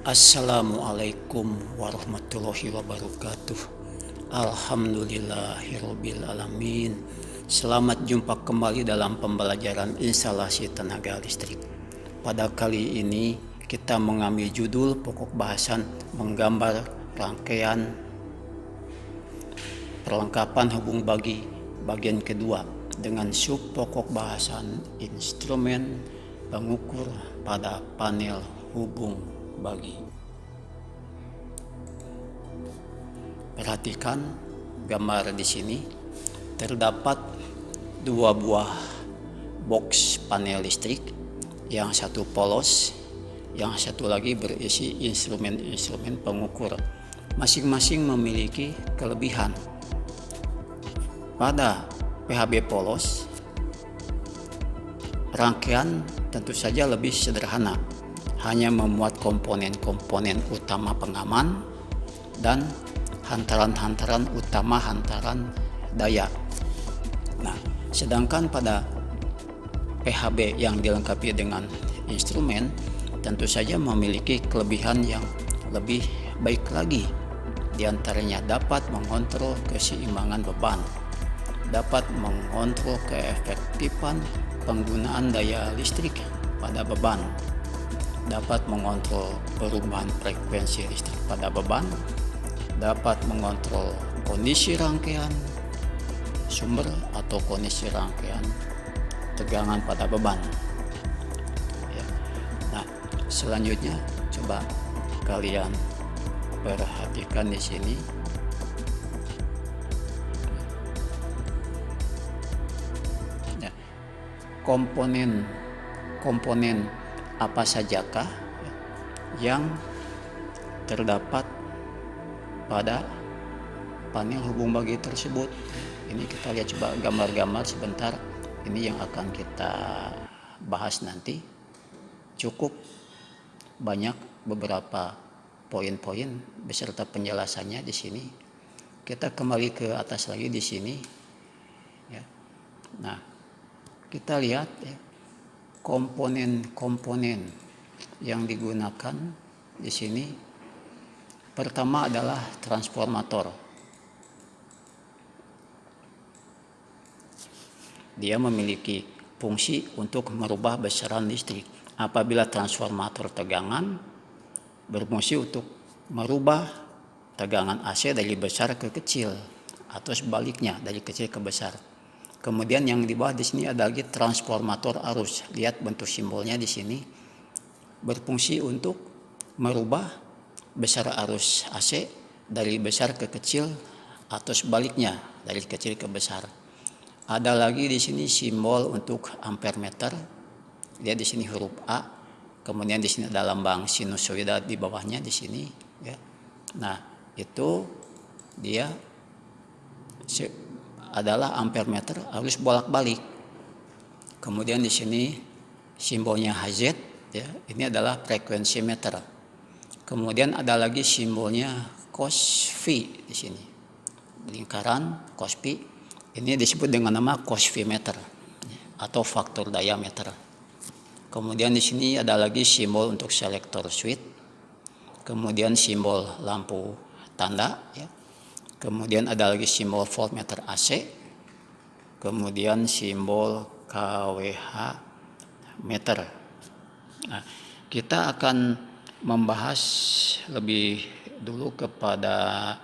Assalamualaikum warahmatullahi wabarakatuh. Alhamdulillahirabbil alamin. Selamat jumpa kembali dalam pembelajaran instalasi tenaga listrik. Pada kali ini kita mengambil judul pokok bahasan menggambar rangkaian perlengkapan hubung bagi bagian kedua dengan sub pokok bahasan instrumen pengukur pada panel hubung bagi. Perhatikan gambar di sini. Terdapat dua buah box panel listrik, yang satu polos, yang satu lagi berisi instrumen-instrumen pengukur. Masing-masing memiliki kelebihan. Pada PHB polos, rangkaian tentu saja lebih sederhana, hanya memuat komponen-komponen utama pengaman dan hantaran-hantaran utama hantaran daya. Nah, sedangkan pada PHB yang dilengkapi dengan instrumen tentu saja memiliki kelebihan yang lebih baik lagi. Di antaranya dapat mengontrol keseimbangan beban, dapat mengontrol keefektifan penggunaan daya listrik pada beban, dapat mengontrol perubahan frekuensi listrik pada beban, dapat mengontrol kondisi rangkaian sumber atau kondisi rangkaian tegangan pada beban. Ya. Nah, selanjutnya coba kalian perhatikan di sini. Ya. Komponen apa sajakah yang terdapat pada panel hubung bagi tersebut. Ini kita lihat coba gambar-gambar sebentar. Ini yang akan kita bahas nanti. Cukup banyak beberapa poin-poin beserta penjelasannya di sini. Kita kembali ke atas lagi di sini. Ya. Nah, kita lihat ya, komponen-komponen yang digunakan di sini. Pertama adalah transformator. Dia memiliki fungsi untuk merubah besaran listrik. Apabila transformator tegangan berfungsi untuk merubah tegangan AC dari besar ke kecil atau sebaliknya dari kecil ke besar. Kemudian yang di bawah di sini ada lagi transformator arus. Lihat bentuk simbolnya di sini. Berfungsi untuk merubah besar arus AC dari besar ke kecil atau sebaliknya dari kecil ke besar. Ada lagi di sini simbol untuk ampere meter. Lihat di sini huruf A. Kemudian di sini ada lambang sinusoida di bawahnya di sini. Ya. Nah, itu dia adalah ampere meter arus bolak-balik. Kemudian di sini simbolnya Hz, ya. Ini adalah frekuensi meter. Kemudian ada lagi simbolnya cos V di sini. Lingkaran cos V ini disebut dengan nama cos V meter atau faktor diameter. Kemudian di sini ada lagi simbol untuk selektor switch. Kemudian simbol lampu tanda, ya. Kemudian ada lagi simbol voltmeter AC. Kemudian simbol kWh meter. Nah, kita akan membahas lebih dulu kepada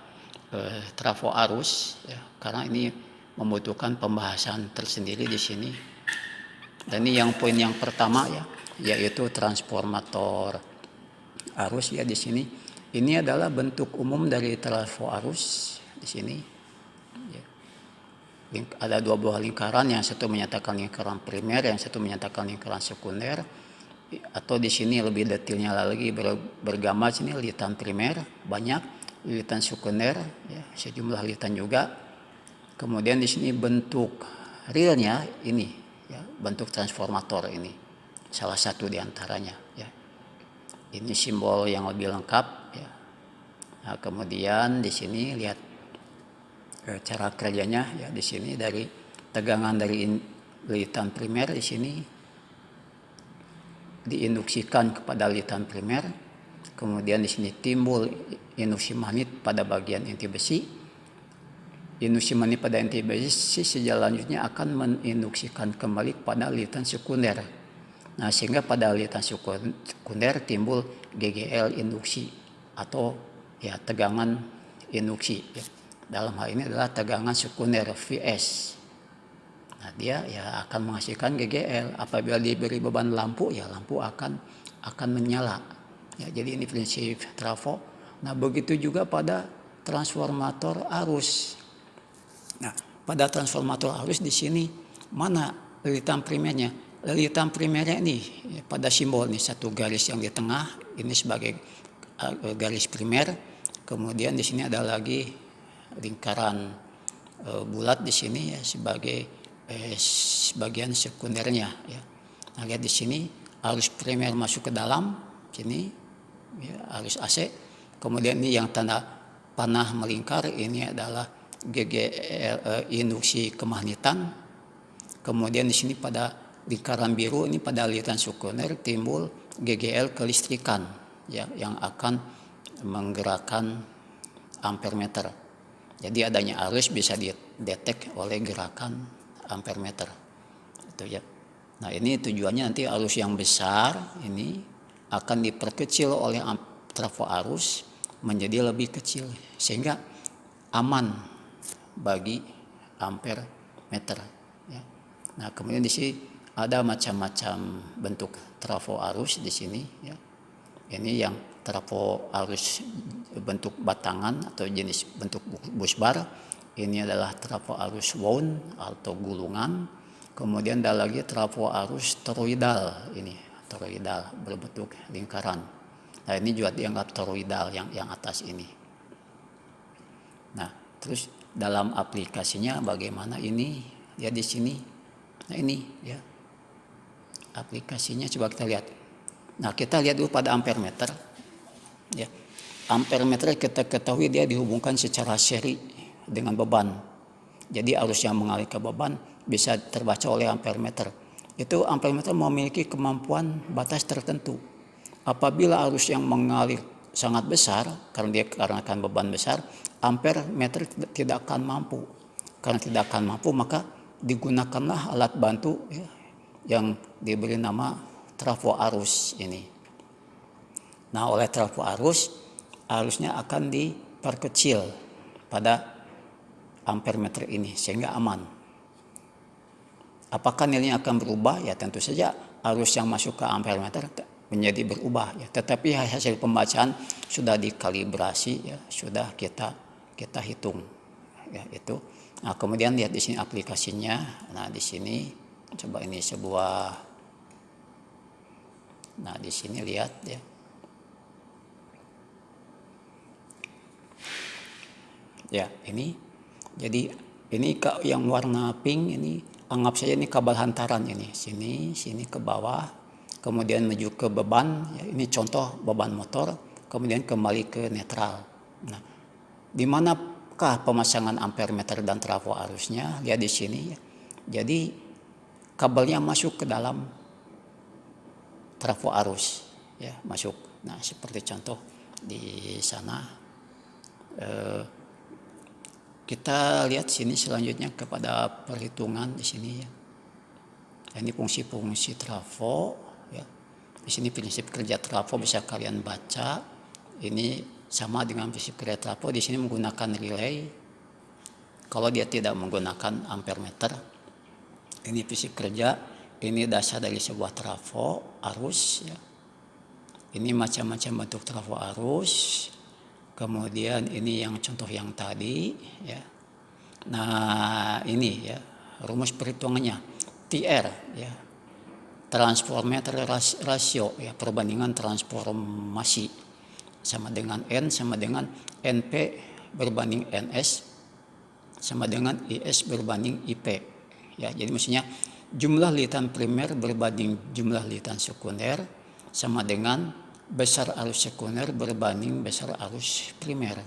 trafo arus, ya, karena ini membutuhkan pembahasan tersendiri di sini. Dan ini yang poin yang pertama, ya, yaitu transformator arus, ya, di sini. Ini adalah bentuk umum dari trafo arus di sini. Ya. Ada dua buah lingkaran, yang satu menyatakan lingkaran primer, yang satu menyatakan lingkaran sekunder. Atau di sini lebih detailnya lagi bergambar sini lilitan primer banyak, lilitan sekunder, ya, sejumlah lilitan juga. Kemudian di sini bentuk realnya ini, ya, bentuk transformator ini salah satu di antaranya, ya. Ini simbol yang lebih lengkap, ya. Nah, kemudian di sini lihat cara kerjanya, ya, di sini dari tegangan dari lilitan primer di sini diinduksikan kepada lilitan primer, Kemudian di sini timbul induksi magnet pada bagian inti besi. Induksi magnet pada inti besi selanjutnya akan menginduksikan kembali pada lilitan sekunder. Nah, sehingga pada lilitan sekunder timbul GGL induksi atau ya tegangan induksi. Ya. Dalam hal ini adalah tegangan sekunder VS. Nah, dia ya akan menghasilkan GGL. Apabila diberi beban lampu, ya lampu akan menyala. Ya, jadi ini prinsip trafo. Nah, begitu juga pada transformator arus. Nah, pada transformator arus di sini mana lilitan primernya? Lilitan primernya ini ya, pada simbol nih satu garis yang di tengah ini sebagai garis primer. Kemudian di sini ada lagi lingkaran bulat di sini ya sebagai bagian sekundernya ya. Nah, lihat di sini arus primer masuk ke dalam sini ya, arus AC. Kemudian ini yang tanda panah melingkar ini adalah GGL induksi kemagnetan. Kemudian di sini pada lingkaran biru ini pada aliran sekunder timbul GGL kelistrikan ya yang akan menggerakkan ampermeter. Jadi adanya arus bisa didetek oleh gerakan ampermeter. Itu ya. Nah, ini tujuannya nanti arus yang besar ini akan diperkecil oleh trafo arus menjadi lebih kecil sehingga aman bagi ampermeter ya. Nah, kemudian di sini ada macam-macam bentuk trafo arus di sini ya. Ini yang trafo arus bentuk batangan atau jenis bentuk busbar. Ini adalah trafo arus wound atau gulungan. Kemudian ada lagi trafo arus toroidal ini, toroidal berbentuk lingkaran. Nah, ini juga dianggap toroidal yang atas ini. Nah, terus dalam aplikasinya bagaimana ini ya di sini. Nah, ini ya aplikasinya coba kita lihat. Nah, kita lihat dulu pada ampermeter ya. Ampermeter kita ketahui dia dihubungkan secara seri dengan beban. Jadi arus yang mengalir ke beban bisa terbaca oleh ampermeter. Itu ampermeter memiliki kemampuan batas tertentu. Apabila arus yang mengalir sangat besar karena dia karenakan beban besar, ampermeter tidak akan mampu. Karena tidak akan mampu maka digunakanlah alat bantu ya, yang diberi nama trafo arus ini. Nah, oleh trafo arus, arusnya akan diperkecil pada ampermeter ini sehingga aman. Apakah nilainya akan berubah? Ya tentu saja arus yang masuk ke ampermeter menjadi berubah ya. Tetapi hasil pembacaan sudah dikalibrasi ya, sudah kita hitung ya itu. Nah, kemudian lihat di sini aplikasinya. Nah, di sini coba ini sebuah. Nah, di sini lihat ya. Ya, ini. Jadi ini yang warna pink ini anggap saja ini kabel hantaran ini. Sini ke bawah. Kemudian menuju ke beban, ya, ini contoh beban motor, kemudian kembali ke netral. Nah, di manakah pemasangan ampermeter dan trafo arusnya? Lihat di sini. Ya. Jadi kabelnya masuk ke dalam trafo arus, ya masuk. Nah, seperti contoh di sana. Kita lihat sini selanjutnya kepada perhitungan di sini ya. Ini fungsi-fungsi trafo ya. Di sini prinsip kerja trafo bisa kalian baca. Ini sama dengan prinsip kerja trafo. Di sini menggunakan relay. Kalau dia tidak menggunakan ampermeter, ini prinsip kerja. Ini dasar dari sebuah trafo arus ya. Ini macam-macam bentuk trafo arus. Kemudian ini yang contoh yang tadi ya. Nah, ini ya rumus perhitungannya TR ya. Transformator rasio ya, perbandingan transformasi sama dengan N sama dengan NP berbanding NS sama dengan IS berbanding IP ya. Jadi maksudnya jumlah lilitan primer berbanding jumlah lilitan sekunder sama dengan besar arus sekunder berbanding besar arus primer.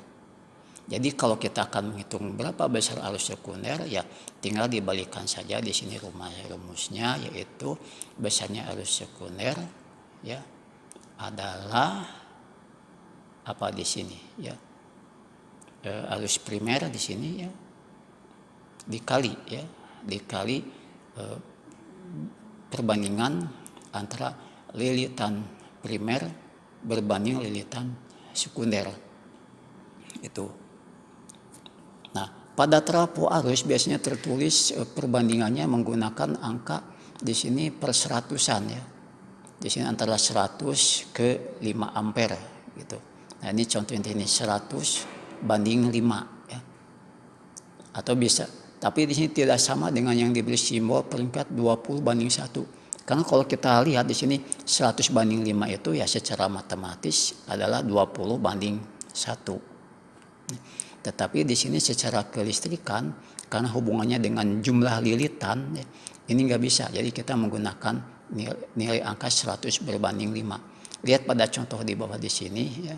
Jadi kalau kita akan menghitung berapa besar arus sekunder ya tinggal dibalikan saja di sini rumusnya, yaitu besarnya arus sekunder ya adalah apa di sini ya, arus primer di sini ya dikali perbandingan antara lilitan primer berbanding lilitan sekunder itu. Nah, pada trafo arus biasanya tertulis perbandingannya menggunakan angka di sini per seratusan ya. Di sini antara 100 ke 5 ampere gitu. Nah, ini contohnya ini 100 banding 5 ya. Atau bisa, tapi di sini tidak sama dengan yang diberi simbol peringkat 20 banding 1. Karena kalau kita lihat di sini 100 banding 5 itu ya secara matematis adalah 20 banding 1. Tetapi di sini secara kelistrikan karena hubungannya dengan jumlah lilitan ya, ini nggak bisa. Jadi kita menggunakan nilai angka 100 berbanding 5. Lihat pada contoh di bawah di sini ya.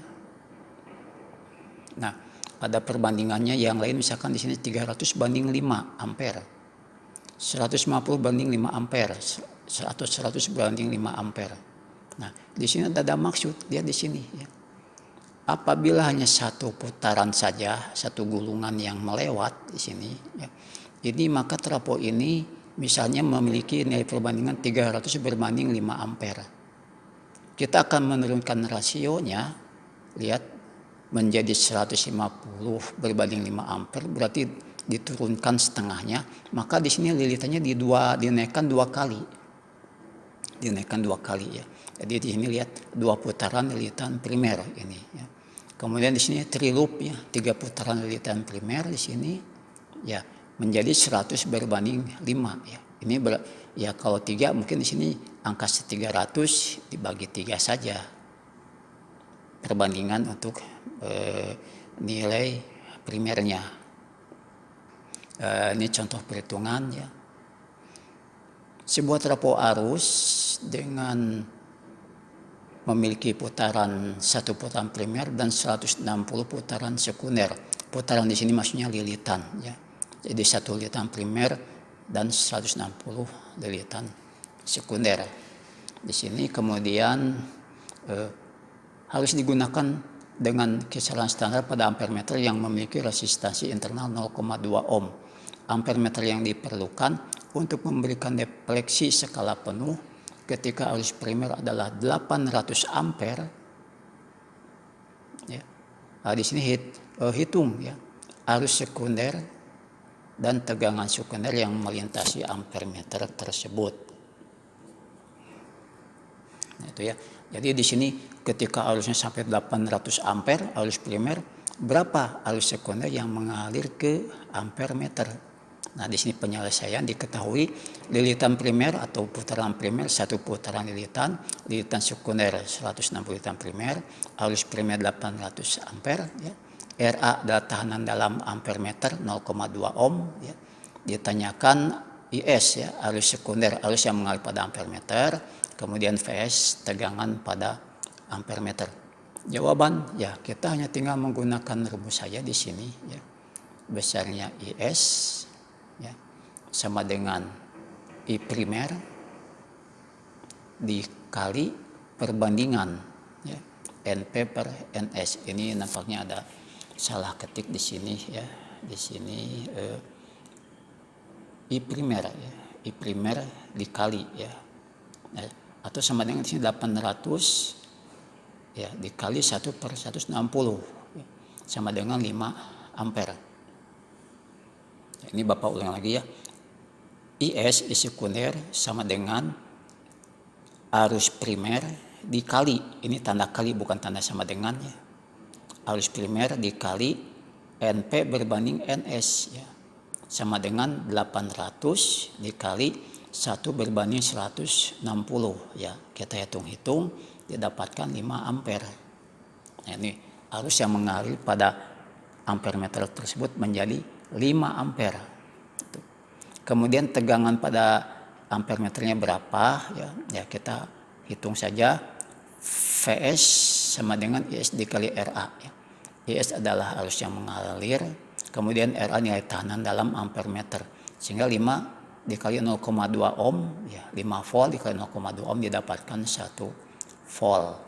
Nah, pada perbandingannya yang lain misalkan di sini 300 banding 5 ampere. 150 banding 5 ampere atau 100 banding 5 ampere. Nah, di sini ada maksud, lihat di sini ya. Apabila hanya satu putaran saja, satu gulungan yang melewat di sini ya, ini maka trafo ini misalnya memiliki nilai perbandingan 300 berbanding 5 ampere. Kita akan menurunkan rasionya, lihat menjadi 150 berbanding 5 ampere, berarti diturunkan setengahnya, maka di sini lilitannya dinaikkan dua kali. Dinaikkan dua kali ya. Jadi di sini lihat 2 putaran lilitan primer ini ya. Kemudian di sini 3 loop ya, 3 putaran lilitan primer di sini ya menjadi 100 berbanding 5 ya. Ini ya kalau 3 mungkin di sini angka 300 dibagi 3 saja. Perbandingan untuk nilai primernya. Ini contoh perhitungan ya. Sebuah trafo arus dengan memiliki putaran 1 putaran primer dan 160 putaran sekunder. Putaran di sini maksudnya lilitan ya. Jadi 1 lilitan primer dan 160 lilitan sekunder. Di sini kemudian harus digunakan dengan kisaran standar pada ampermeter yang memiliki resistansi internal 0,2 ohm. Ampermeter yang diperlukan untuk memberikan defleksi skala penuh ketika arus primer adalah 800 ampere. Ya. Nah, di sini hitung ya arus sekunder dan tegangan sekunder yang melintasi ampermeter tersebut. Nah, itu ya. Jadi di sini ketika arusnya sampai 800 ampere arus primer, berapa arus sekunder yang mengalir ke ampermeter? Nah, di sini penyelesaian diketahui lilitan primer atau putaran primer 1 putaran lilitan sekunder 160 lilitan primer, arus primer 800 ampere ya. RA adalah tahanan dalam ampermeter 0,2 ohm ya. Ditanyakan IS ya, arus sekunder, arus yang mengalir pada ampermeter, kemudian VS tegangan pada ampermeter. Jawaban ya kita hanya tinggal menggunakan rumus saja di sini ya. Besarnya IS ya, sama dengan I primer dikali perbandingan ya, NP per NS. Ini nampaknya ada salah ketik di sini ya. Di sini I primer ya, I primer dikali ya. Atau sama dengan di sini 800 ya dikali 1 per 160 ya, sama dengan 5 ampere. Ini Bapak ulang lagi ya. IS sekunder sama dengan arus primer dikali, ini tanda kali bukan tanda sama dengan ya. Arus primer dikali NP berbanding NS ya. Sama dengan 800 dikali 1 berbanding 160 ya. Kita hitung-hitung didapatkan 5 ampere. Nah, ini arus yang mengalir pada ampermeter tersebut menjadi 5 ampere. Kemudian tegangan pada ampermeternya berapa ya? Ya kita hitung saja. VS sama dengan IS dikali RA ya. IS adalah arus yang mengalir, kemudian RA nilai tahanan dalam ampermeter. Sehingga 5 dikali 0,2 ohm ya, 5 volt dikali 0,2 ohm didapatkan 1 volt.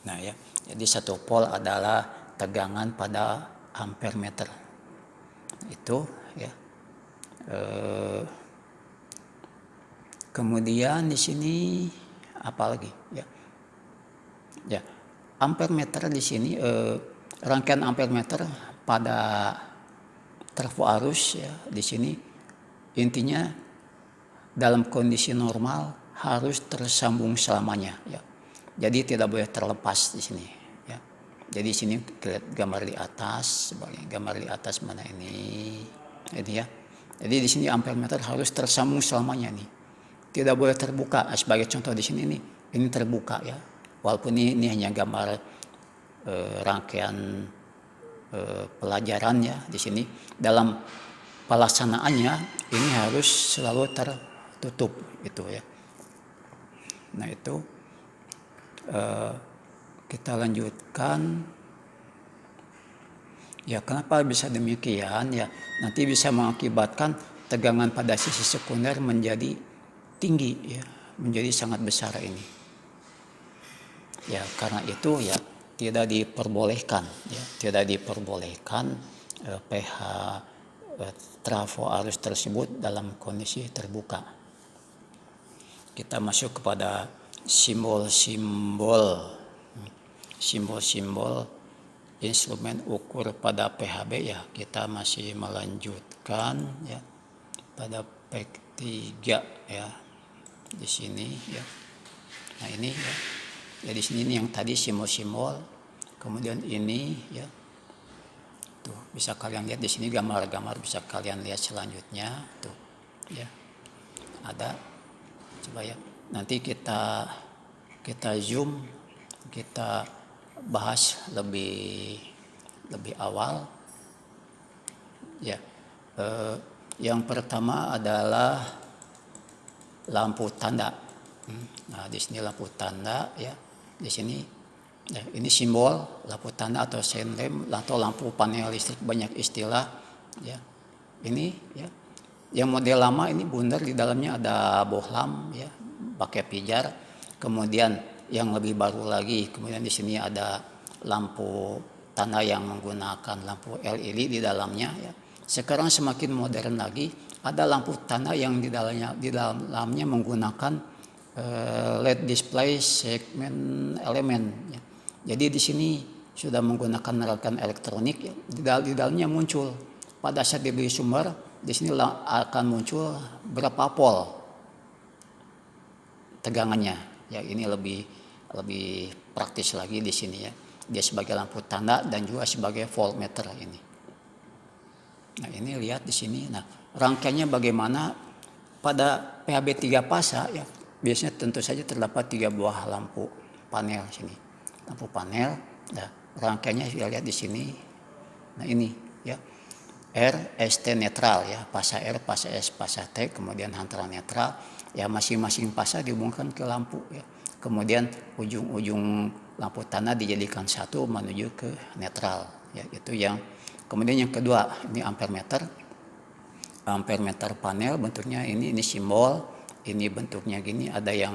Nah ya, jadi 1 volt adalah tegangan pada ampere meter. Itu ya. Kemudian di sini apa lagi ya? Ya, ampere meter di sini rangkaian ampere meter pada trafo arus ya di sini intinya dalam kondisi normal harus tersambung selamanya ya. Jadi tidak boleh terlepas di sini ya. Jadi di sini lihat gambar di atas, gambar di atas mana ini ya. Jadi di sini ampere meter harus tersambung selamanya nih. Tidak boleh terbuka. Sebagai contoh di sini nih, ini terbuka ya. Walaupun ini hanya gambar rangkaian pelajaran ya di sini. Dalam pelaksanaannya ini harus selalu tertutup itu ya. Nah itu kita lanjutkan. Ya kenapa bisa demikian ya? Nanti bisa mengakibatkan tegangan pada sisi sekunder menjadi tinggi ya, menjadi sangat besar ini. Ya karena itu ya tidak diperbolehkan ya, tidak diperbolehkan pH trafo arus tersebut dalam kondisi terbuka. Kita masuk kepada simbol-simbol instrumen ukur pada PHB ya. Kita masih melanjutkan ya pada PEC 3 ya di sini ya. Nah ini ya. Ya di sini yang tadi simbol-simbol, kemudian ini ya. Tuh bisa kalian lihat di sini gambar-gambar, bisa kalian lihat selanjutnya tuh ya. Ada coba ya. Nanti kita zoom, kita bahas lebih awal ya. Yang pertama adalah lampu tanda. Nah di sini lampu tanda ya. Di sini ya, ini simbol lampu tanda atau sein lamp atau lampu panel listrik, banyak istilah ya. Ini ya. Yang model lama ini bundar, di dalamnya ada bohlam ya, pakai pijar. Kemudian yang lebih baru lagi, kemudian di sini ada lampu tanda yang menggunakan lampu LED di dalamnya ya. Sekarang semakin modern lagi, ada lampu tanda yang di dalamnya menggunakan LED display segmen elemen ya. Jadi di sini sudah menggunakan rangkaian elektronik ya. Di dalamnya muncul pada saat dibeli sumber, di sini akan muncul berapa volt tegangannya ya. Ini lebih praktis lagi di sini ya. Dia sebagai lampu tanda dan juga sebagai voltmeter ini. Nah ini lihat di sini. Nah rangkaiannya bagaimana pada PHB 3 fasa ya. Biasanya tentu saja terdapat 3 buah lampu panel sini. Lampu panel, nah rangkaiannya kita lihat di sini. Nah ini ya. R, ST netral ya, fasa R, fasa S, fasa T, kemudian antara netral. Ya masing-masing fasa dihubungkan ke lampu ya. Kemudian ujung-ujung lampu tanda dijadikan satu menuju ke netral ya. Itu yang kemudian yang kedua, ini ampere meter. Ampere meter panel bentuknya ini simbol. Ini bentuknya gini, ada yang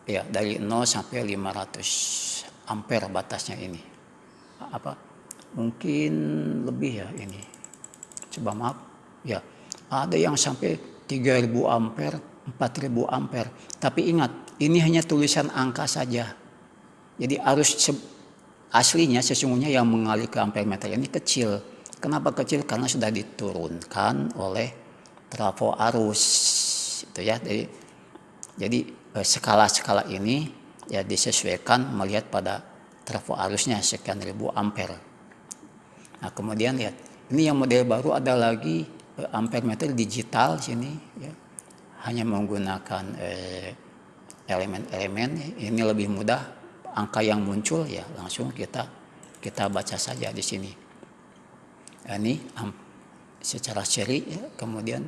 ya dari 0 sampai 500 ampere batasnya ini. Apa? Mungkin lebih ya ini. Coba maaf. Ya. Ada yang sampai 3000 ampere, 4000 ampere. Tapi ingat, ini hanya tulisan angka saja. Jadi arus aslinya sesungguhnya yang mengalir ke ampere meter ini kecil. Kenapa kecil? Karena sudah diturunkan oleh trafo arus. Itu ya. Jadi skala-skala ini ya disesuaikan melihat pada trafo arusnya sekian ribu ampere. Nah kemudian lihat, ini yang model baru ada lagi ampere meter digital sini ya. Hanya menggunakan elemen-elemen, ini lebih mudah, angka yang muncul ya langsung kita baca saja di sini. Ini secara seri ya. Kemudian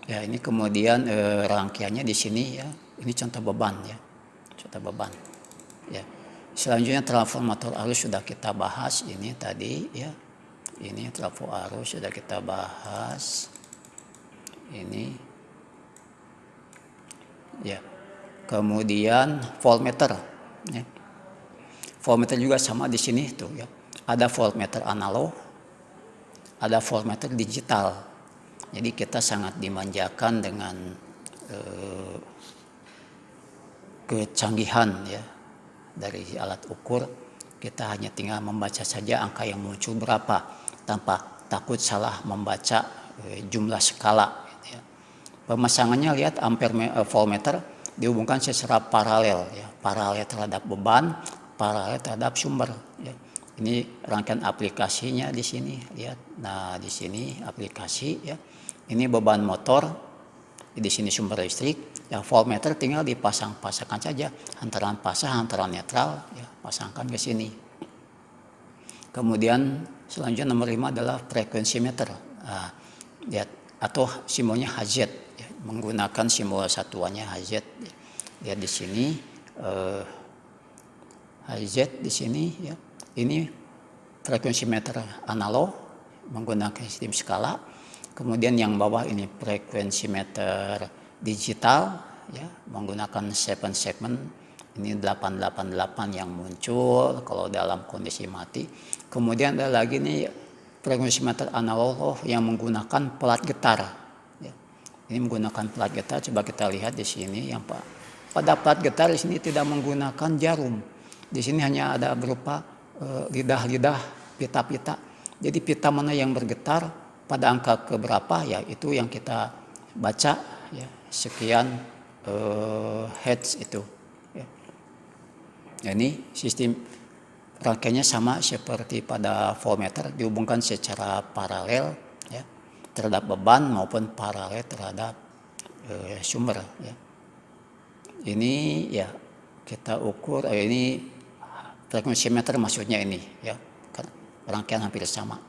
ya ini kemudian rangkaiannya di sini ya. Ini contoh beban ya. Contoh beban. Ya. Selanjutnya transformator arus sudah kita bahas ini tadi ya. Ini trafo arus sudah kita bahas. Ini ya. Kemudian voltmeter ya. voltmeter juga sama di sini tuh ya. Ada voltmeter analog, ada voltmeter digital. Jadi kita sangat dimanjakan dengan kecanggihan ya dari alat ukur. Kita hanya tinggal membaca saja angka yang muncul berapa tanpa takut salah membaca jumlah skala. Gitu ya. Pemasangannya lihat ampere voltmeter dihubungkan secara paralel ya, paralel terhadap beban, paralel terhadap sumber ya. Ini rangkaian aplikasinya di sini lihat. Nah, di sini aplikasi ya. Ini beban motor, di sini sumber listrik. Ya, voltmeter tinggal dipasang-pasangkan saja antara pasang antara netral ya, pasangkan ke sini. Kemudian selanjutnya nomor 5 adalah frekuensi meter. Nah, lihat atau simbolnya Hz ya, menggunakan simbol satuannya Hz. Lihat di sini Hz di sini ya. Ini frekuensi meter analog menggunakan sistem skala. Kemudian yang bawah ini frekuensi meter digital ya, menggunakan 7 segmen. Ini 888 yang muncul kalau dalam kondisi mati. Kemudian ada lagi nih frekuensi meter analog yang menggunakan pelat getar ya. Ini menggunakan pelat getar. Coba kita lihat di sini yang pada pelat getar di sini tidak menggunakan jarum. Di sini hanya ada berupa lidah-lidah, pita-pita. Jadi pita mana yang bergetar pada angka keberapa ya itu yang kita baca ya, sekian hertz itu ya. Ini sistem rangkaiannya sama seperti pada voltmeter, dihubungkan secara paralel ya, terhadap beban maupun paralel terhadap sumber ya. Ini ya kita ukur ini frekuensi meter maksudnya ini ya, rangkaian hampir sama.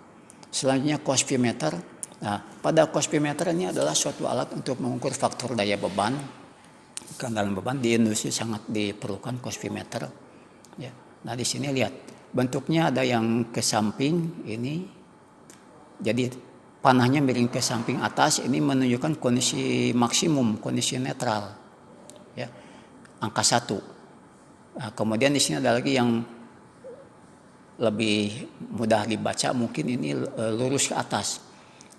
Selanjutnya cospimeter. Nah, pada cospimeter ini adalah suatu alat untuk mengukur faktor daya beban. Kendalian beban di industri sangat diperlukan cospimeter. Ya. Nah, di sini lihat bentuknya ada yang ke samping ini. Jadi panahnya miring ke samping atas, ini menunjukkan kondisi maksimum, kondisi netral. Ya. Angka 1. Nah, kemudian di sini ada lagi yang lebih mudah dibaca, mungkin ini lurus ke atas.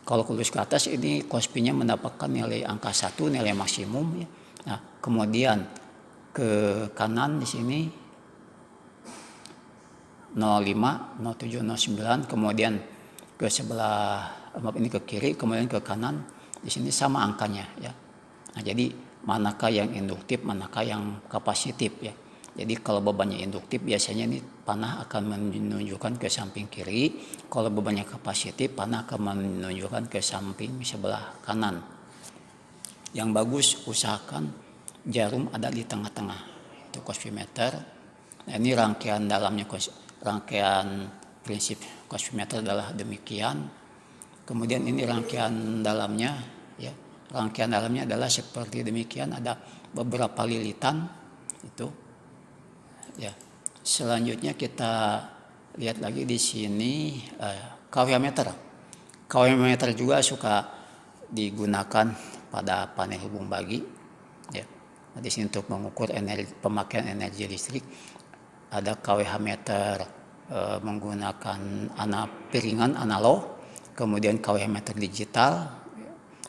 Kalau lurus ke atas ini Kospi-nya mendapatkan nilai angka 1, nilai maksimum ya. Nah, kemudian ke kanan di sini 05, 07, 09, kemudian ke sebelah ini ke kiri, kemudian ke kanan di sini sama angkanya ya. Nah, jadi manakah yang induktif, manakah yang kapasitif ya. Jadi kalau bebannya induktif biasanya ini panah akan menunjukkan ke samping kiri. Kalau bebannya kapasitif, panah akan menunjukkan ke samping sebelah kanan. Yang bagus usahakan jarum ada di tengah-tengah. Itu cospimeter. Nah, ini rangkaian dalamnya, rangkaian prinsip cospimeter adalah demikian. Kemudian ini rangkaian dalamnya ya. Rangkaian dalamnya adalah seperti demikian, ada beberapa lilitan itu. Ya, selanjutnya kita lihat lagi di sini kWh meter. kWh meter juga suka digunakan pada panel hubung bagi. Ya, di sini untuk mengukur pemakaian energi listrik ada kWh meter menggunakan piringan analog, kemudian kWh meter digital.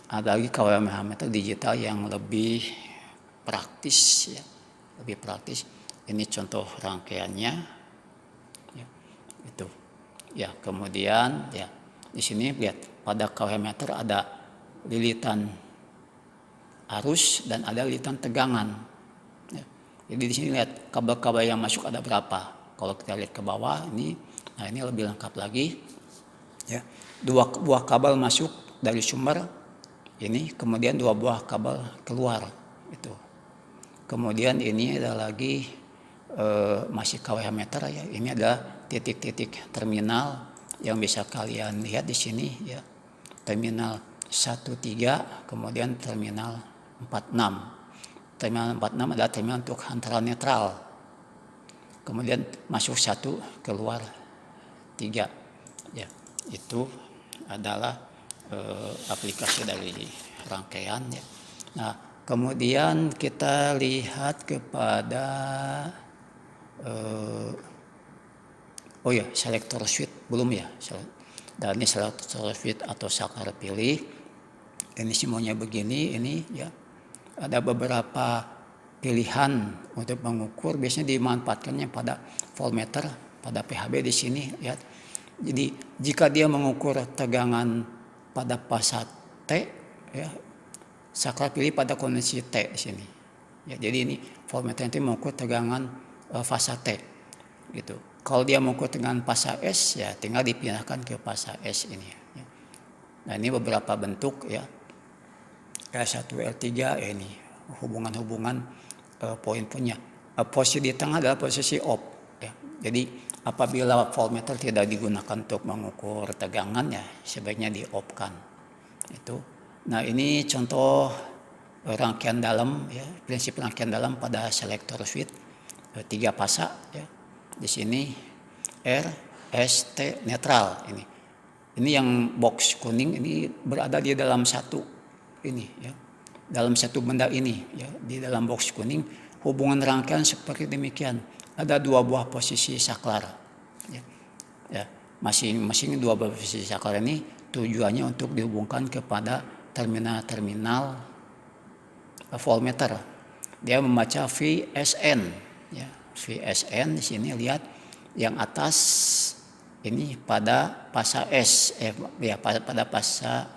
Ada lagi kWh meter digital yang lebih praktis, ya, lebih praktis. Ini contoh rangkaiannya, ya, itu, ya. Kemudian, ya, di sini lihat pada kWh meter ada lilitan arus dan ada lilitan tegangan. Ya. Jadi di sini lihat kabel-kabel yang masuk ada berapa. Kalau kita lihat ke bawah ini, nah ini lebih lengkap lagi. Ya, 2 buah kabel masuk dari sumber ini, kemudian 2 buah kabel keluar itu. Kemudian ini ada lagi masih kWh meter ya. Ini adalah titik-titik terminal yang bisa kalian lihat di sini ya. Terminal 13, kemudian terminal 46. Terminal 46 adalah terminal untuk antara netral. Kemudian masuk 1, keluar 3. Ya, itu adalah aplikasi dari rangkaian ya. Nah, kemudian kita lihat kepada Oh ya, selektor switch belum ya. Dan ini selektor switch atau saklar pilih. Ini simbolnya begini, ini ya. Ada beberapa pilihan untuk mengukur, biasanya dimanfaatkannya pada voltmeter, pada PHB di sini ya. Jadi jika dia mengukur tegangan pada fasa T ya, saklar pilih pada kondisi T di sini. Ya, jadi ini voltmeter itu mengukur tegangan fasa T gitu. Kalau dia mengukur tegangan fasa S ya tinggal dipindahkan ke fasa S ini ya. Nah, ini beberapa bentuk ya. L1, L3 ini hubungan-hubungan poin-poinnya. Posisi di tengah adalah posisi off ya. Jadi apabila voltmeter tidak digunakan untuk mengukur tegangan ya sebaiknya di off kan. Itu. Nah, ini contoh rangkaian dalam ya, prinsip rangkaian dalam pada selektor switch 3 fasa ya. Di sini R, S, T netral ini. Ini yang box kuning ini berada di dalam satu ini ya, dalam satu benda ini ya, di dalam box kuning hubungan rangkaian seperti demikian. Ada 2 buah posisi saklar ya. Ya, masing-masing 2 buah posisi saklar ini tujuannya untuk dihubungkan kepada terminal-terminal voltmeter. Dia membaca VSN ya. VSN di sini lihat yang atas ini pada fasa S ya, pada fasa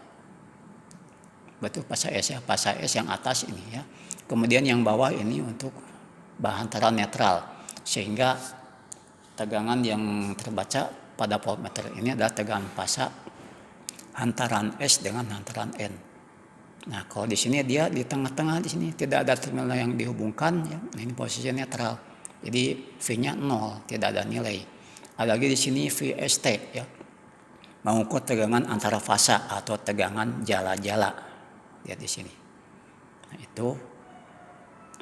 betul fasa S ya, fasa S yang atas ini ya. Kemudian yang bawah ini untuk hantaran netral, sehingga tegangan yang terbaca pada voltmeter ini adalah tegangan fasa hantaran S dengan hantaran N. Nah, kalau di sini dia di tengah-tengah, di sini tidak ada terminal yang dihubungkan ya. Nah, ini posisi netral. Jadi V-nya 0, tidak ada nilai. Ada lagi di sini VST ya. Mengukur tegangan antara fasa atau tegangan jala-jala. Lihat di sini. Nah, itu.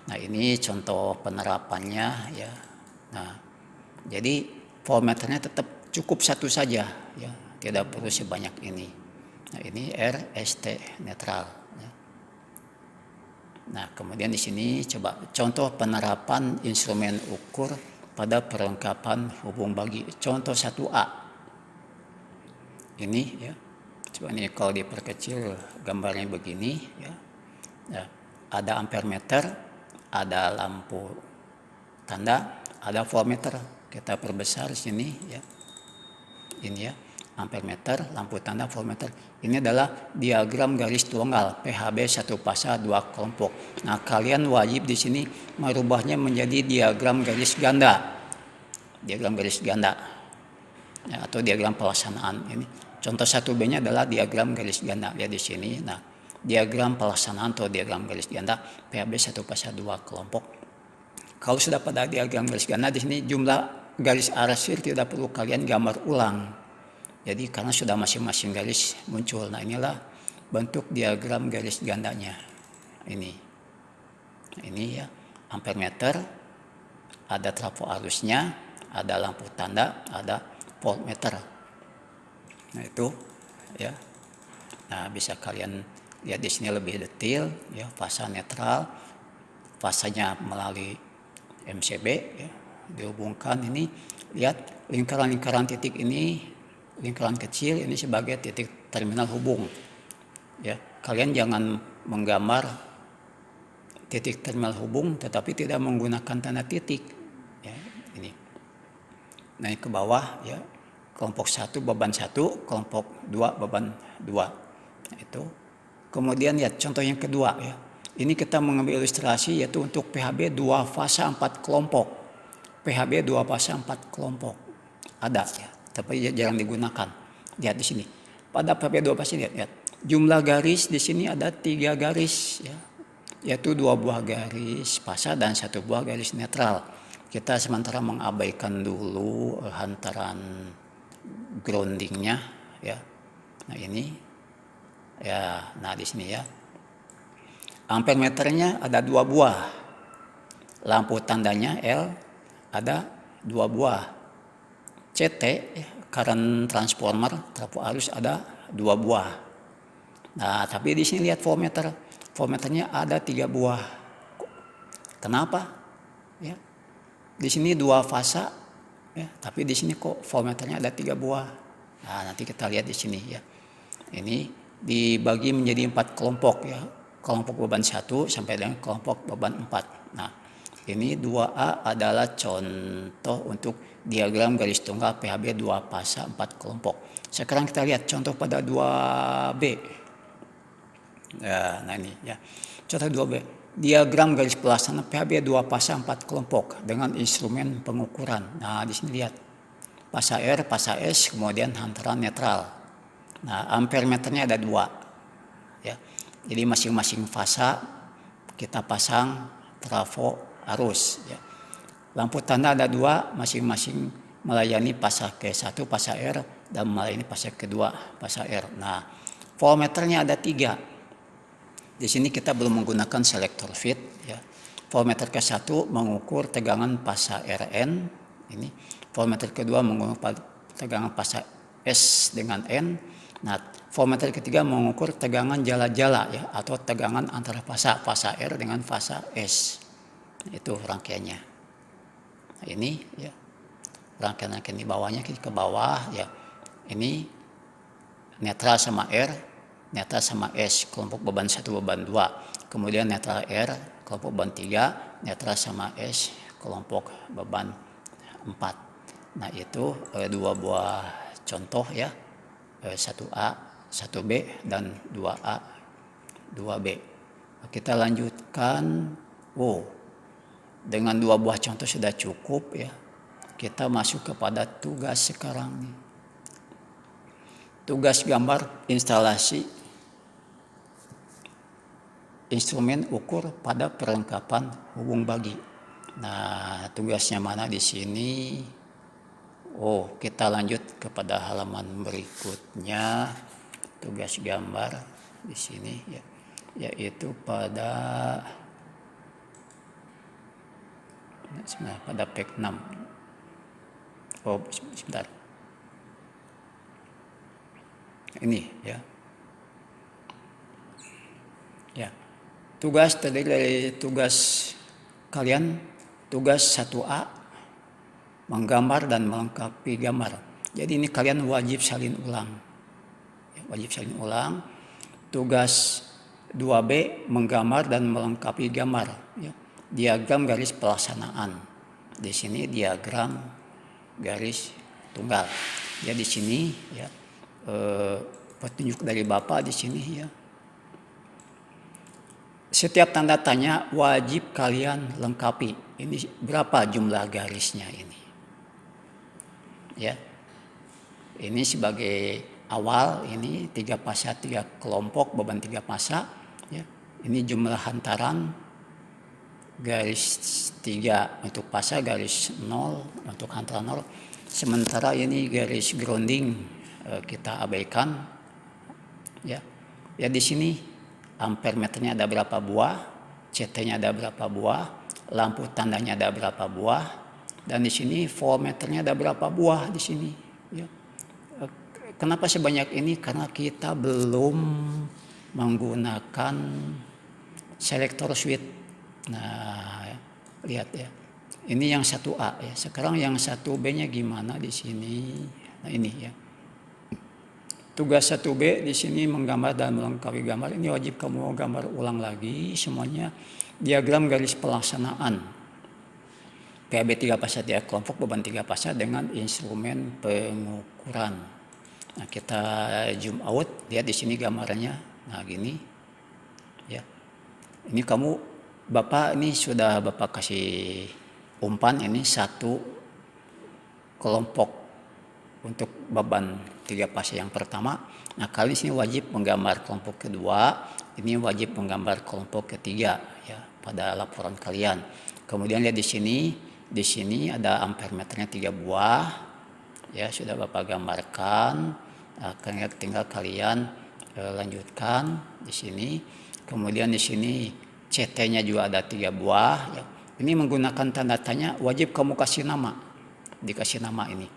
Nah, ini contoh penerapannya ya. Nah, jadi voltmeternya tetap cukup satu saja ya, tidak perlu sebanyak ini. Nah, ini R, S, T netral ya. Nah, kemudian di sini coba contoh penerapan instrumen ukur pada perlengkapan hubung bagi. Contoh 1A. Ini ya. Coba ini kalau diperkecil gambarnya begini ya. Ya, ada ampermeter, ada lampu tanda, ada voltmeter. Kita perbesar sini ya. Ini ya, ampermeter, lampu tanda, voltmeter. Ini adalah diagram garis tunggal PHB 1 fasa 2 kelompok. Nah, kalian wajib di sini merubahnya menjadi diagram garis ganda. Diagram garis ganda. Ya, atau diagram pelaksanaan ini. Contoh 1B-nya adalah diagram garis ganda. Lihat di sini. Nah, diagram pelaksanaan atau diagram garis ganda PHB 1 fasa 2 kelompok. Kalau sudah pada diagram garis ganda di sini jumlah garis arsir tidak perlu kalian gambar ulang. Jadi karena sudah masing-masing garis muncul. Nah, inilah bentuk diagram garis gandanya. Ini. Nah, ini ya, ampermeter, ada trafo arusnya, ada lampu tanda, ada voltmeter. Nah, itu ya. Nah, bisa kalian lihat di sini lebih detail ya, fasa netral, fasanya melalui MCB ya, dihubungkan ini. Lihat lingkaran-lingkaran titik ini, lingkaran kecil ini sebagai titik terminal hubung. Ya, kalian jangan menggambar titik terminal hubung tetapi tidak menggunakan tanda titik ya, ini. Naik ke bawah ya. Kelompok 1 beban 1, kelompok 2 beban 2. Nah, itu. Kemudian lihat contoh yang kedua ya. Ini kita mengambil ilustrasi yaitu untuk PHB 2 fasa 4 kelompok. PHB 2 fasa 4 kelompok. Ada ya, tapi jarang digunakan. Lihat di sini. Pada PHB 2 fasa lihat. Jumlah garis di sini ada 3 garis ya. Yaitu 2 buah garis fasa dan 1 buah garis netral. Kita sementara mengabaikan dulu hantaran groundingnya ya. Nah, ini ya. Nah, di sini ya. Ampermeternya ada 2 buah. Lampu tandanya L ada 2 buah. CT current transformer trafo arus ada 2 buah. Nah, tapi di sini lihat voltmeter. Voltmeternya ada 3 buah. Kenapa? Ya. Di sini 2 fasa Ya, tapi di sini kok voltmeternya ada 3 buah. Nah, nanti kita lihat di sini ya. Ini dibagi menjadi 4 kelompok ya. Kelompok beban 1 sampai dengan kelompok beban 4. Nah, ini 2A adalah contoh untuk diagram garis tunggal PHB 2 fasa 4 kelompok. Sekarang kita lihat contoh pada 2B. Ya, nah ini ya. Contoh 2B. Diagram garis pelaksana PHB 2 fasa 4 kelompok dengan instrumen pengukuran. Nah, di sini lihat. Fasa R, fasa S, kemudian hantaran netral. Nah, ampere meternya ada 2. Ya. Jadi masing-masing fasa kita pasang trafo arus ya. Lampu tanda ada 2, masing-masing melayani fasa ke-1 fasa R dan melayani fasa kedua fasa R. Nah, voltmeternya ada 3. Di sini kita belum menggunakan selektor feed ya. Voltmeter ke-1 mengukur tegangan fasa Rn ini. Voltmeter kedua mengukur tegangan fasa S dengan N. Nah, voltmeter ketiga mengukur tegangan jala-jala ya atau tegangan antara fasa R dengan fasa S. Itu rangkaiannya. Nah, ini ya. Rangkaian di bawahnya ke bawah ya. Ini netral sama R, netral sama S, kelompok beban 1 beban 2. Kemudian netral R, kelompok beban 3, netral sama S, kelompok beban 4. Nah, itu 2 buah contoh ya. 1A, 1B dan 2A, 2B. Kita lanjutkan. Dengan 2 buah contoh sudah cukup ya. Kita masuk kepada tugas sekarang nih. Tugas gambar instalasi instrumen ukur pada perlengkapan hubung bagi. Nah, tugasnya mana di sini? Kita lanjut kepada halaman berikutnya. Tugas gambar di sini ya, yaitu pada page 6. Sebentar. Ini ya. Ya. Tugas terdiri dari tugas kalian, tugas 1A menggambar dan melengkapi gambar. Jadi ini kalian wajib salin ulang. Ya, wajib salin ulang. Tugas 2B menggambar dan melengkapi gambar. Ya. Diagram garis pelaksanaan. Di sini diagram garis tunggal. Ya, di sini ya petunjuk dari Bapak di sini ya. Setiap tanda tanya wajib kalian lengkapi. Ini berapa jumlah garisnya ini? Ya. Ini sebagai awal, ini 3 fasa 3 kelompok beban 3 fasa ya. Ini jumlah hantaran garis 3 untuk fasa, garis 0 untuk hantaran 0. Sementara ini garis grounding kita abaikan ya. Ya, di sini ampere meternya ada berapa buah, CT-nya ada berapa buah, lampu tandanya ada berapa buah, dan di sini voltmeternya ada berapa buah di sini. Ya. Kenapa sebanyak ini? Karena kita belum menggunakan selektor switch. Nah, lihat ya. Ini yang 1A ya. Sekarang yang 1B-nya gimana di sini? Nah, ini ya. Tugas 1B di sini menggambar dan melengkapi gambar. Ini wajib kamu gambar ulang lagi semuanya. Diagram garis pelaksanaan PHB 3 fasa 3 kelompok beban 3 fasa dengan instrumen pengukuran. Nah, kita zoom out, lihat di sini gambarnya. Nah, gini. Ya. Ini kamu Bapak ini sudah Bapak kasih umpan ini 1 kelompok untuk beban 3 fasa yang pertama. Nah, kalian sini wajib menggambar kelompok kedua, ini wajib menggambar kelompok ketiga ya pada laporan kalian. Kemudian lihat di sini ada ampere meternya 3 buah. Ya, sudah Bapak gambarkan. Nah, tinggal kalian lanjutkan di sini. Kemudian di sini CT-nya juga ada 3 buah ya. Ini menggunakan tanda tanya, wajib kamu kasih nama. Dikasih nama ini.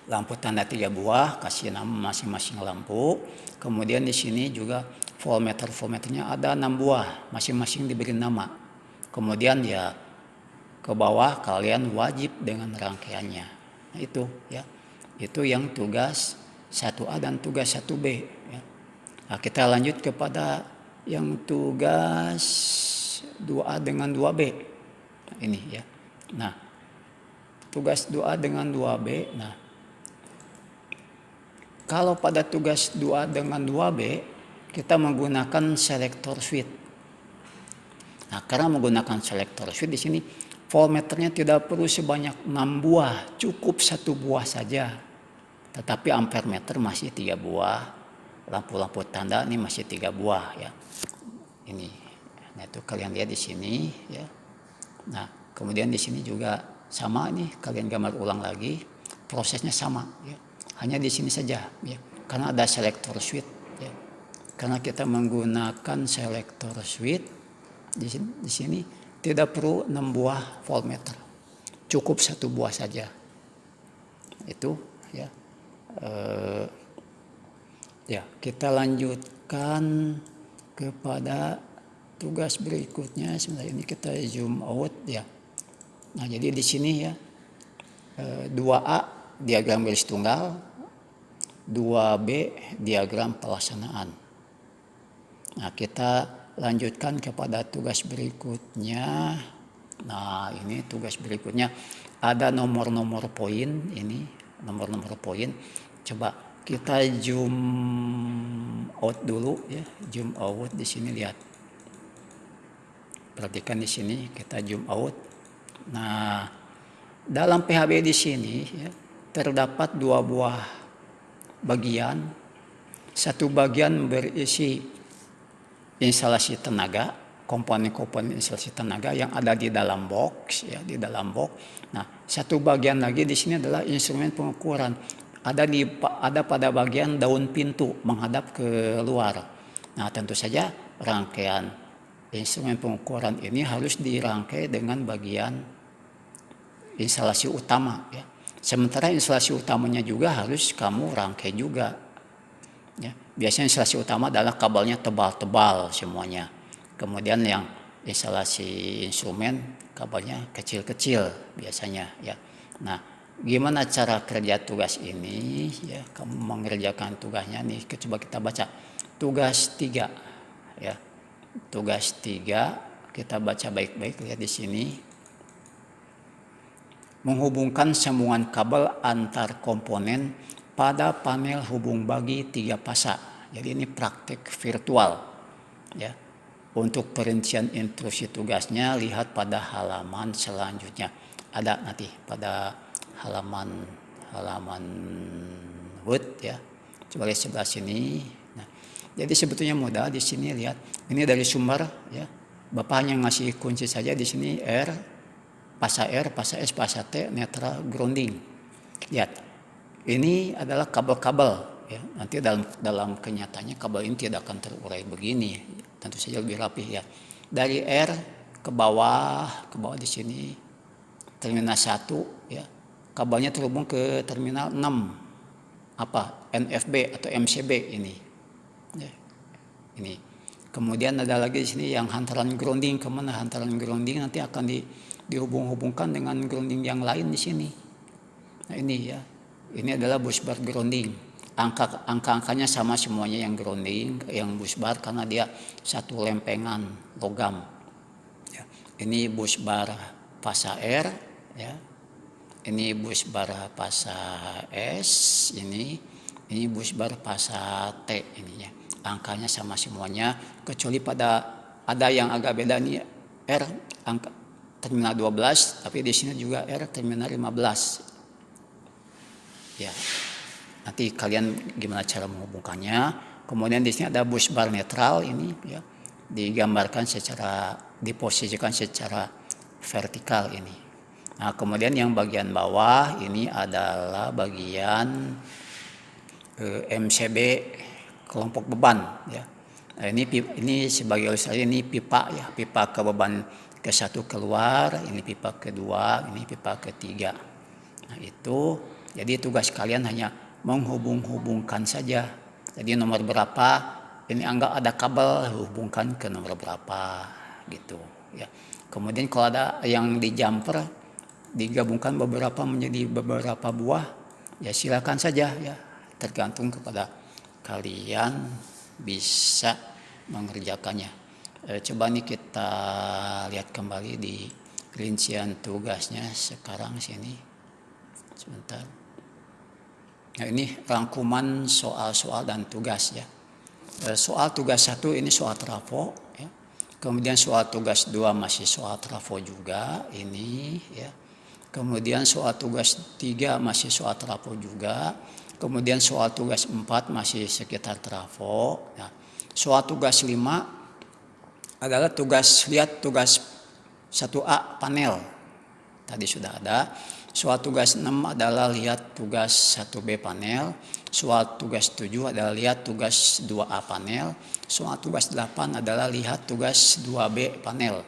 Lampu tanda 3 buah, kasih nama masing-masing lampu. Kemudian di sini juga voltmeternya ada 6 buah, masing-masing diberi nama. Kemudian ya ke bawah kalian wajib dengan rangkaiannya. Nah, itu ya. Itu yang tugas 1A dan tugas 1B ya. Nah, kita lanjut kepada yang tugas 2A dengan 2B. Nah, ini ya. Nah, tugas 2A dengan 2B. Nah, kalau pada tugas 2A dengan 2B kita menggunakan selektor switch. Nah, karena menggunakan selektor switch di sini voltmeternya tidak perlu sebanyak 6 buah, cukup 1 buah saja. Tetapi ampermeter masih 3 buah, lampu-lampu tanda ini masih 3 buah ya. Ini, nah itu kalian lihat di sini ya. Nah, kemudian di sini juga sama nih, kalian gambar ulang lagi, prosesnya sama ya. Hanya di sini saja ya, karena ada selektor switch ya. Karena kita menggunakan selektor switch di sini tidak perlu 6 buah voltmeter, cukup 1 buah saja. Itu ya. Ya, kita lanjutkan kepada tugas berikutnya. Sebentar ini kita zoom out ya. Nah, jadi di sini ya 2A diagram garis tunggal, 2B diagram pelaksanaan. Nah, kita lanjutkan kepada tugas berikutnya. Nah, ini tugas berikutnya ada nomor-nomor poin ini, nomor-nomor poin. Coba kita zoom out dulu ya, zoom out di sini lihat. Perhatikan di sini kita zoom out. Nah, dalam PHB di sini ya, terdapat 2 buah bagian. Satu bagian berisi instalasi tenaga, komponen-komponen instalasi tenaga yang ada di dalam box ya, di dalam box. Nah, satu bagian lagi di sini adalah instrumen pengukuran. Ada pada bagian daun pintu menghadap ke luar. Nah, tentu saja rangkaian instrumen pengukuran ini harus dirangkai dengan bagian instalasi utama ya. Sementara instalasi utamanya juga harus kamu rangkai juga. Ya, biasanya instalasi utama adalah kabelnya tebal-tebal semuanya. Kemudian yang instalasi instrumen kabelnya kecil-kecil biasanya ya. Nah, gimana cara kerja tugas ini ya? Kamu mengerjakan tugasnya nih, coba kita baca. Tugas 3 ya. Tugas 3 kita baca baik-baik, lihat di sini. Menghubungkan sambungan kabel antar komponen pada panel hubung bagi 3 fasa. Jadi ini praktik virtual ya. Untuk perincian instruksi tugasnya lihat pada halaman selanjutnya. Ada nanti pada halaman Word ya. Coba lihat sebelah sini. Nah, jadi sebetulnya mudah di sini lihat. Ini dari sumber ya. Bapak hanya ngasih kunci saja di sini fasa R, fasa S, fasa T, netral, grounding. Lihat. Ini adalah kabel-kabel ya. Nanti dalam kenyataannya kabel ini tidak akan terurai begini. Tentu saja lebih rapi ya. Dari R ke bawah di sini terminal 1 ya. Kabelnya terhubung ke terminal 6. NFB atau MCB ini. Ya. Ini. Kemudian ada lagi di sini yang hantaran grounding, kemana hantaran grounding nanti akan dihubung-hubungkan dengan grounding yang lain di sini. Nah, ini ya. Ini adalah busbar grounding. Angka-angkanya sama semuanya yang grounding, yang busbar karena dia satu lempengan logam. Ya. Ini busbar fasa R, ya. Ini busbar fasa S, ini busbar fasa T ini ya. Angkanya sama semuanya, kecuali pada ada yang agak beda nih R angka terminal 12, tapi di sini juga R terminal 15. Ya, nanti kalian gimana cara menghubungkannya. Kemudian di sini ada busbar netral ini ya, diposisikan secara vertikal ini. Nah, kemudian yang bagian bawah ini adalah bagian MCB kelompok beban ya. Nah, ini sebagai ilustrasi, ini pipa ya, pipa ke beban ke-1 keluar, ini pipa kedua, ini pipa ketiga. Nah, itu jadi tugas kalian hanya menghubung-hubungkan saja. Jadi nomor berapa, ini anggap ada kabel, hubungkan ke nomor berapa gitu ya. Kemudian kalau ada yang di jumper digabungkan beberapa menjadi beberapa buah, ya silakan saja ya, tergantung kepada kalian bisa mengerjakannya. Coba nih kita lihat kembali di rincian tugasnya sekarang sini sebentar. Nah ini rangkuman soal-soal dan tugas ya. Soal tugas 1 ini soal trafo ya. Kemudian soal tugas 2 masih soal trafo juga ini ya. Kemudian soal tugas 3 masih soal trafo juga. Kemudian soal tugas 4 masih sekitar trafo. Nah, soal tugas 5 adalah tugas 1A panel. Tadi sudah ada. Soal tugas 6 adalah lihat tugas 1B panel. Soal tugas 7 adalah lihat tugas 2A panel. Soal tugas 8 adalah lihat tugas 2B panel.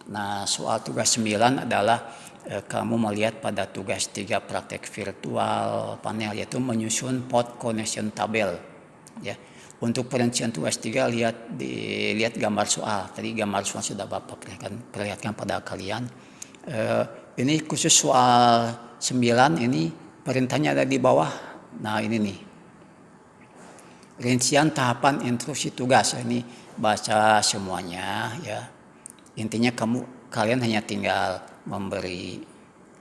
Nah, soal tugas 9 adalah kamu melihat pada tugas 3 praktek virtual panel, yaitu menyusun pot connection tabel. Ya. Untuk perincian tugas 3 lihat gambar soal. Tadi gambar soal sudah Bapak perlihatkan pada kalian. Ini khusus soal 9 ini perintahnya ada di bawah. Nah ini nih. Rincian tahapan instruksi tugas. Ini baca semuanya ya. Intinya kalian hanya tinggal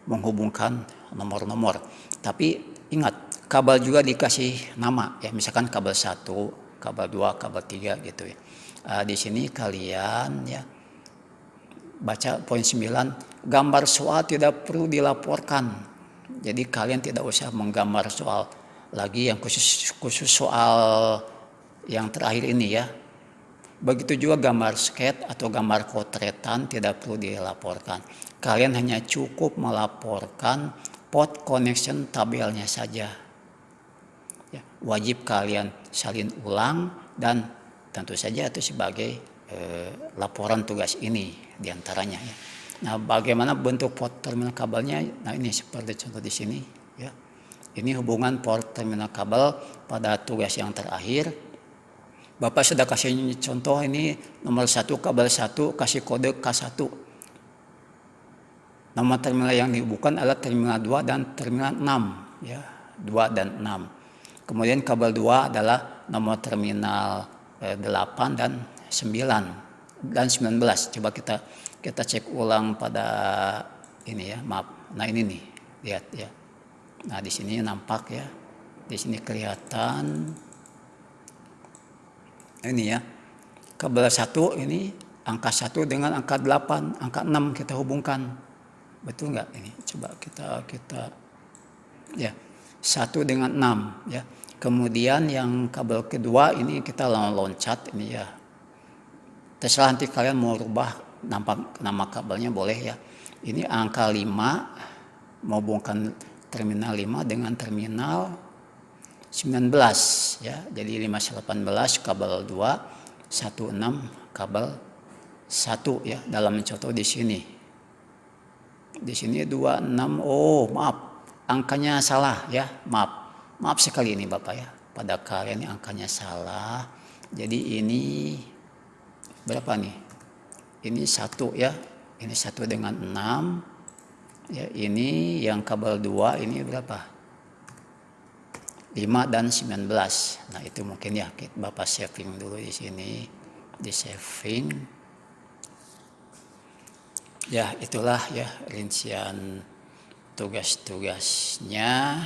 menghubungkan nomor-nomor. Tapi ingat, kabel juga dikasih nama ya. Misalkan kabel 1, kabel 2, kabel 3 gitu ya. Di sini kalian ya baca poin 9. Gambar soal tidak perlu dilaporkan. Jadi kalian tidak usah menggambar soal lagi yang khusus soal yang terakhir ini ya. Begitu juga gambar sketch atau gambar potretan tidak perlu dilaporkan. Kalian hanya cukup melaporkan pot connection tabelnya saja. Ya, wajib kalian salin ulang dan tentu saja itu sebagai laporan tugas ini diantaranya ya. Nah, bagaimana bentuk port terminal kabelnya? Nah, ini seperti contoh di sini ya. Ini hubungan port terminal kabel pada tugas yang terakhir. Bapak sudah kasih contoh ini nomor 1 kabel 1 kasih kode K1. Nama terminal yang dihubungkan adalah terminal 2 dan terminal 6 ya. 2 dan 6. Kemudian kabel 2 adalah nomor terminal 8 dan 9 dan 19. Coba kita cek ulang pada ini ya, maaf. Nah ini nih, lihat ya. Nah di sini nampak ya, di sini kelihatan ini ya. Kabel 1 ini angka 1 dengan angka 8, angka 6 kita hubungkan. Betul nggak ini? Coba kita ya 1 dengan 6 ya. Kemudian yang kabel kedua ini kita loncat ini ya. Terserah nanti kalian mau rubah nama kabelnya boleh ya. Ini angka 5 menghubungkan terminal 5 dengan terminal 19 ya. Jadi 518 kabel 2, 16 kabel 1 ya dalam contoh di sini. Di sini 26. Oh, maaf. Angkanya salah ya. Maaf sekali ini Bapak ya. Pada kalian yang angkanya salah. Jadi ini berapa nih? Ini 1 ya, ini 1 dengan 6. Ya, ini yang kabel 2 ini berapa? 5 dan 19. Nah, itu mungkin ya Bapak saving dulu di sini, di saving. Ya, itulah ya rincian tugas-tugasnya.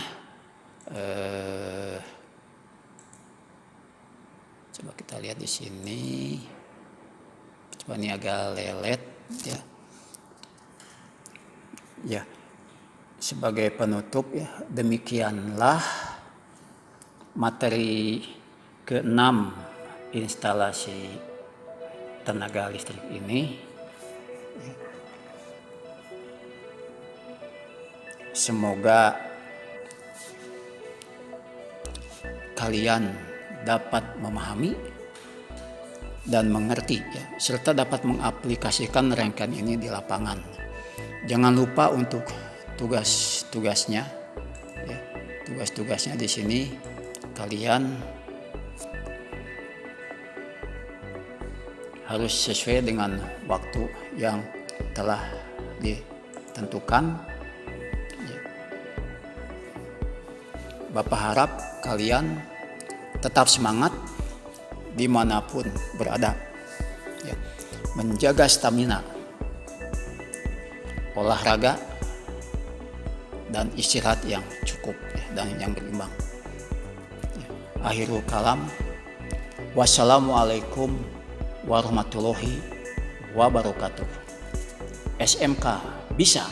Coba kita lihat di sini. Coba ini agak lelet ya. Ya. Sebagai penutup ya, demikianlah materi ke-6 instalasi tenaga listrik ini. Semoga kalian dapat memahami dan mengerti ya, serta dapat mengaplikasikan rangkaian ini di lapangan. Jangan lupa untuk tugas-tugasnya ya. Tugas-tugasnya di sini kalian harus sesuai dengan waktu yang telah ditentukan Bapak harap kalian tetap semangat dimanapun berada, ya. Menjaga stamina, olahraga, dan istirahat yang cukup, ya, dan yang berimbang. Ya. Akhirul kalam, wassalamualaikum warahmatullahi wabarakatuh. SMK bisa.